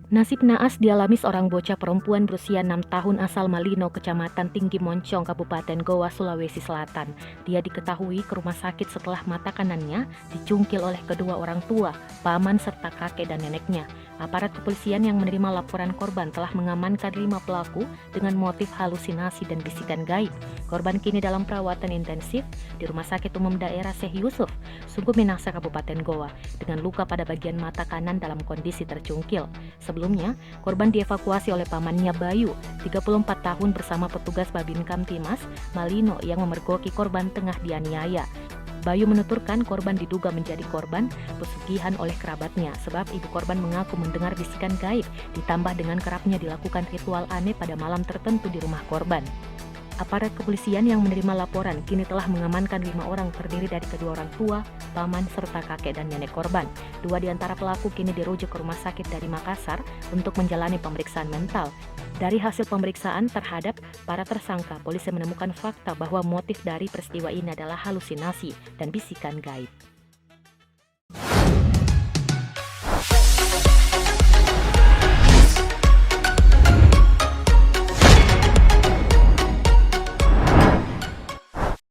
Nasib naas dialami seorang bocah perempuan berusia 6 tahun asal Malino, Kecamatan Tinggi Moncong, Kabupaten Goa, Sulawesi Selatan. Dia diketahui ke rumah sakit setelah mata kanannya dicungkil oleh kedua orang tua, paman serta kakek dan neneknya. Aparat kepolisian yang menerima laporan korban telah mengamankan 5 pelaku dengan motif halusinasi dan bisikan gaib. Korban kini dalam perawatan intensif di Rumah Sakit Umum Daerah Syekh Yusuf, Suku Minahsa, Kabupaten Goa, dengan luka pada bagian mata kanan dalam kondisi tercungkil. Sebelumnya, korban dievakuasi oleh pamannya Bayu, 34 tahun bersama petugas Babin Kamtimas Malino yang memergoki korban tengah dianiaya. Bayu menuturkan korban diduga menjadi korban pesugihan oleh kerabatnya sebab ibu korban mengaku mendengar bisikan gaib ditambah dengan kerapnya dilakukan ritual aneh pada malam tertentu di rumah korban. Aparat kepolisian yang menerima laporan kini telah mengamankan 5 orang terdiri dari kedua orang tua, paman, serta kakek dan nenek korban. 2 di antara pelaku kini dirujuk ke rumah sakit dari Makassar untuk menjalani pemeriksaan mental. Dari hasil pemeriksaan terhadap para tersangka, polisi menemukan fakta bahwa motif dari peristiwa ini adalah halusinasi dan bisikan gaib.